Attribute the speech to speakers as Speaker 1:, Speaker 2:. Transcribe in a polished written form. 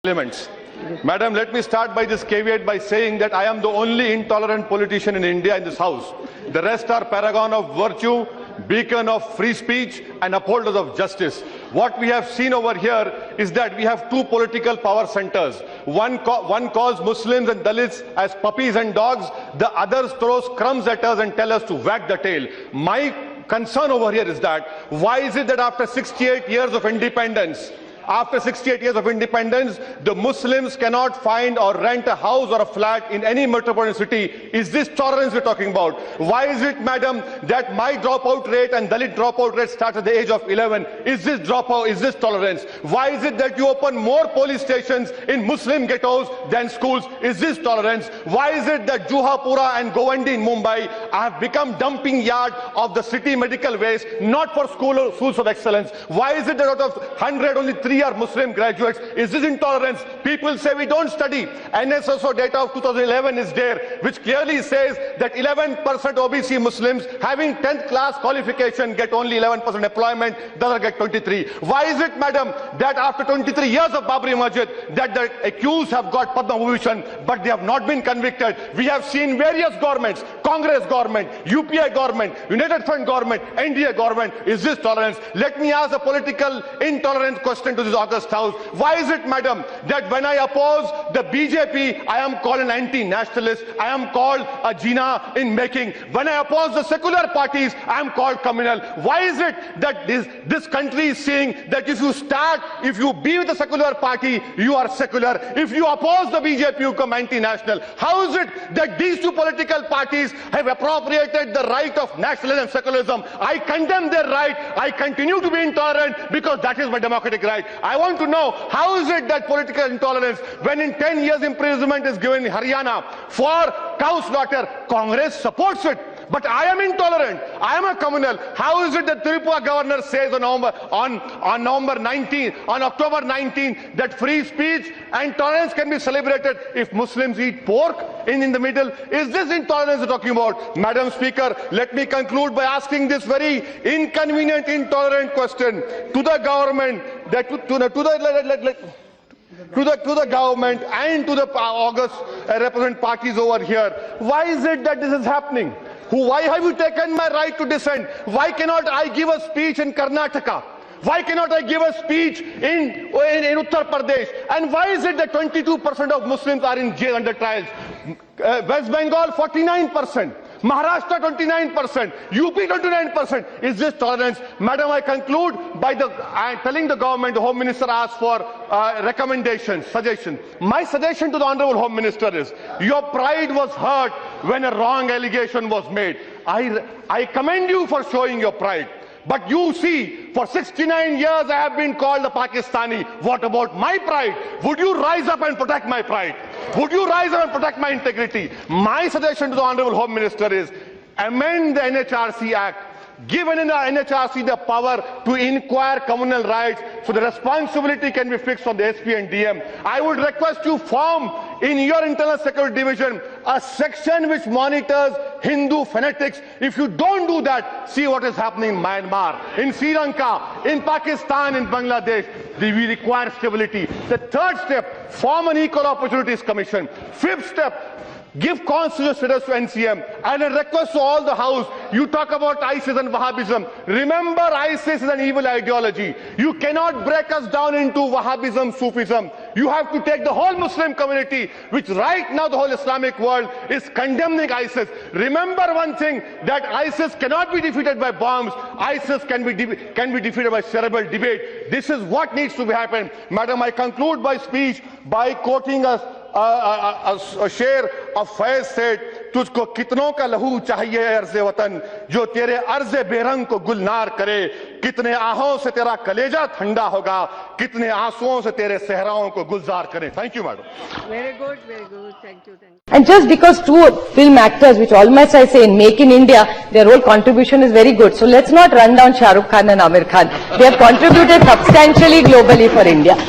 Speaker 1: Elements. Madam, let me start by this caveat by saying that I am the only intolerant politician in India in this house. The rest are paragon of virtue, beacon of free speech and upholders of justice. What we have seen over here is that we have two political power centers. One calls Muslims and Dalits as puppies and dogs. The other throws crumbs at us and tells us to wag the tail. My concern over here is that why is it that after 68 years of independence, the Muslims cannot find or rent a house or a flat in any metropolitan city? Is this tolerance we're talking about? Why is it, madam, that my dropout rate and Dalit dropout rate starts at the age of 11? Is this dropout? Is this tolerance? Why is it that you open more police stations in Muslim ghettos than schools? Is this tolerance? Why is it that Juhapura and Govandi in Mumbai have become dumping yard of the city medical waste, not for schools of excellence? Why is it that out of 100 only 3 are Muslim graduates? Is this intolerance? People say we don't study. NSSO data of 2011 is there, which clearly says that 11% OBC Muslims having 10th class qualification get only 11% employment, the other get 23. Why is it, madam, that after 23 years of Babri Masjid, that the accused have got Padma Bhushan, but they have not been convicted? We have seen various governments, Congress government, UPI government, United Front government, NDA government. Is this tolerance? Let me ask a political intolerant question to this august house. Why is it, madam, that when I oppose the BJP, I am called an anti-nationalist, I am called a Jinnah in making? When I oppose the secular parties, I am called communal. Why is it that this country is saying that if you be with the secular party, you are secular. If you oppose the BJP, you come anti-national. How is it that these two political parties have appropriated the right of nationalism and secularism? I condemn their right. I continue to be intolerant because that is my democratic right. I want to know, how is it that political intolerance, when in 10 years imprisonment is given in Haryana for cow slaughter, Congress supports it? But I am intolerant. I am a communal. How is it that Tripura governor says on October 19 that free speech and tolerance can be celebrated if Muslims eat pork in the middle? Is this intolerance we're talking about? Madam Speaker, let me conclude by asking this very inconvenient, intolerant question to the government, that to the government and to the August represent parties over here. Why is it that this is happening? Why have you taken my right to dissent? Why cannot I give a speech in Karnataka? Why cannot I give a speech in Uttar Pradesh? And why is it that 22% of Muslims are in jail under trials? West Bengal 49%. Maharashtra 29%, UP 29%. Is this tolerance? Madam, I conclude by telling the government, the Home Minister asked for recommendations, suggestions. My suggestion to the Honorable Home Minister is, your pride was hurt when a wrong allegation was made. I commend you for showing your pride. But you see, for 69 years I have been called a Pakistani. What about my pride? Would you rise up and protect my pride? Would you rise up and protect my integrity? My suggestion to the Honorable Home Minister is, amend the NHRC Act. Given in the NHRC the power to inquire communal rights, so the responsibility can be fixed on the SP and DM. I would request you form in your internal security division a section which monitors Hindu fanatics. If you don't do that, see what is happening in Myanmar, in Sri Lanka, in Pakistan, in Bangladesh. We require stability. The third step, form an Equal Opportunities Commission. Fifth step, give constitutional status to NCM. And a request to all the House, you talk about ISIS and Wahhabism. Remember, ISIS is an evil ideology. You cannot break us down into Wahhabism, Sufism. You have to take the whole Muslim community, which right now the whole Islamic world is condemning ISIS. Remember one thing, that ISIS cannot be defeated by bombs. ISIS can be defeated by cerebral debate. This is what needs to be happen. Madam, I conclude my speech by quoting a शेर of Faiz said, तुझको कितनों का लहू चाहिए अर्ज़े वतन, जो तेरे अर्ज़े बेरंग को गुलनार करे, कितने आहों से तेरा कलेजा ठंडा होगा, कितने आंसुओं से तेरे सहराओं को गुलजार करे. Thank you, madam.
Speaker 2: Very good, thank you.
Speaker 3: And just because two film actors, which almost I say in Make in India, their whole contribution is very good. So let's not run down Shah Rukh Khan and Amir Khan. They have contributed substantially globally for India.